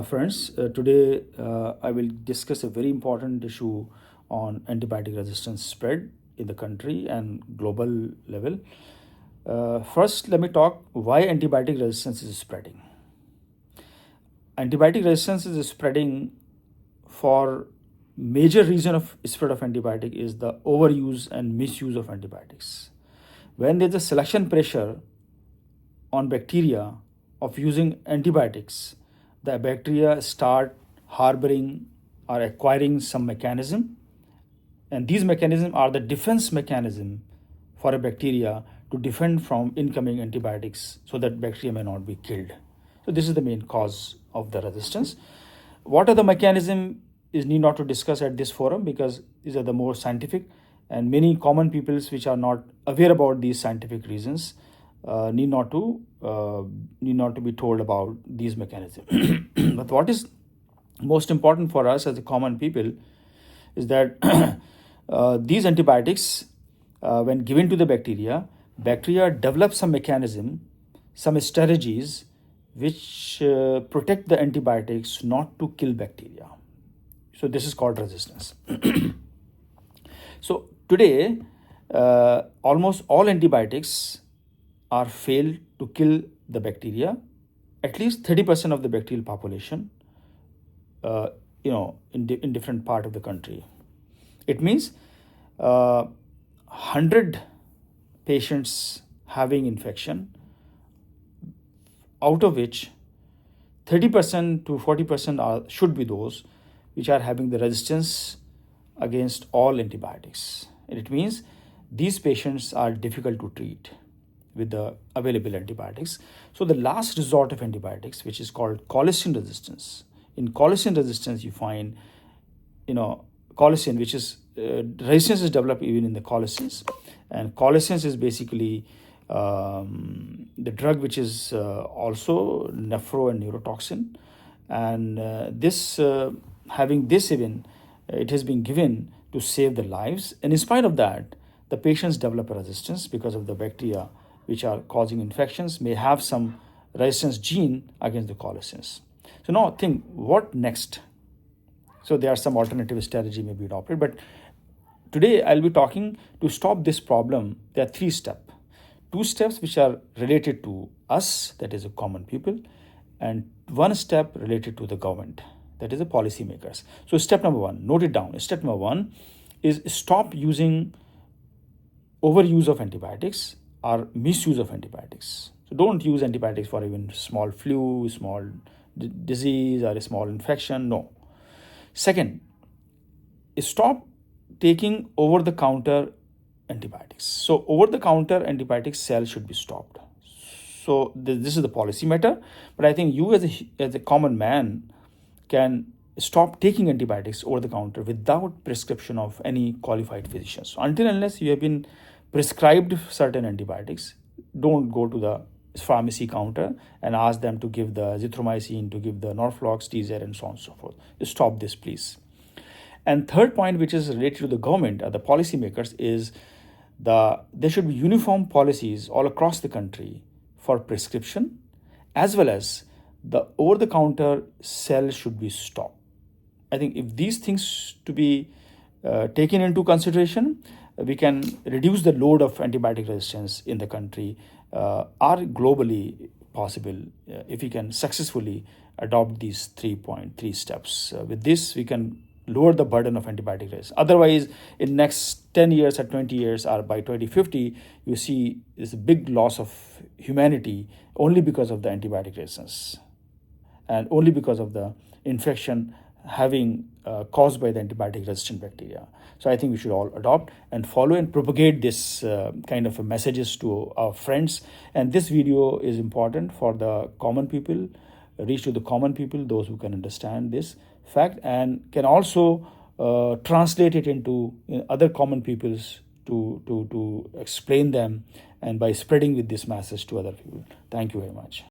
Friends, today I will discuss a very important issue on antibiotic resistance spread in the country and global level. First, let me talk why antibiotic resistance is spreading. Antibiotic resistance is spreading for major reason of spread of antibiotic is the overuse and misuse of antibiotics. When there's a selection pressure on bacteria of using antibiotics, the bacteria start harboring or acquiring some mechanism, and these mechanisms are the defense mechanism for a bacteria to defend from incoming antibiotics so that bacteria may not be killed. So this is the main cause of the resistance. What are the mechanism is need not to discuss at this forum because these are the more scientific, and many common peoples which are not aware about these scientific reasons need not to be told about these mechanisms. But what is most important for us as a common people is that these antibiotics, when given to the bacteria develop some mechanism, some strategies which protect the antibiotics not to kill bacteria. So this is called resistance. So today, almost all antibiotics are failed to kill the bacteria. At least 30% of the bacterial population, in different part of the country. It means 100 patients having infection, out of which 30% to 40% should be those which are having the resistance against all antibiotics. And it means these patients are difficult to treat with the available antibiotics. So the last resort of antibiotics, which is called colicin resistance. In colicin resistance, you find, colicin, which is resistance is developed even in the colicins, and colicins is basically the drug which is also nephro and neurotoxin, and having this even it has been given to save the lives, and in spite of that, the patients develop a resistance because of the bacteria which are causing infections may have some resistance gene against the colicins. So now think what next. So there are some alternative strategy may be adopted, but today I'll be talking to stop this problem. There are 3 steps. 2 steps which are related to us, that is a common people, and 1 step related to the government, that is the policymakers. So step number 1, note it down. Step number 1 is stop using overuse of antibiotics or misuse of antibiotics. So don't use antibiotics for even small flu, small disease or a small infection. No. Second, stop taking over-the-counter antibiotics. So over-the-counter antibiotic sale should be stopped. So this is the policy matter, but I think you as a common man can stop taking antibiotics over the counter without prescription of any qualified physician. So until unless you have been prescribed certain antibiotics, don't go to the pharmacy counter and ask them to give the azithromycin, to give the Norflox, TZ, and so on and so forth. Stop this, please. And third point, which is related to the government or the policymakers, is there should be uniform policies all across the country for prescription, as well as the over-the-counter sale should be stopped. I think if these things to be taken into consideration, we can reduce the load of antibiotic resistance in the country or globally possible if we can successfully adopt these 3.3 steps. With this, we can lower the burden of antibiotic resistance. Otherwise, in next 10 years or 20 years or by 2050, you see there's a big loss of humanity only because of the antibiotic resistance and only because of the infection having caused by the antibiotic resistant bacteria. So I think we should all adopt and follow and propagate this kind of messages to our friends. And this video is important for the common people, reach to the common people, those who can understand this fact and can also translate it into other common peoples to explain them, and by spreading with this message to other people. Thank you very much.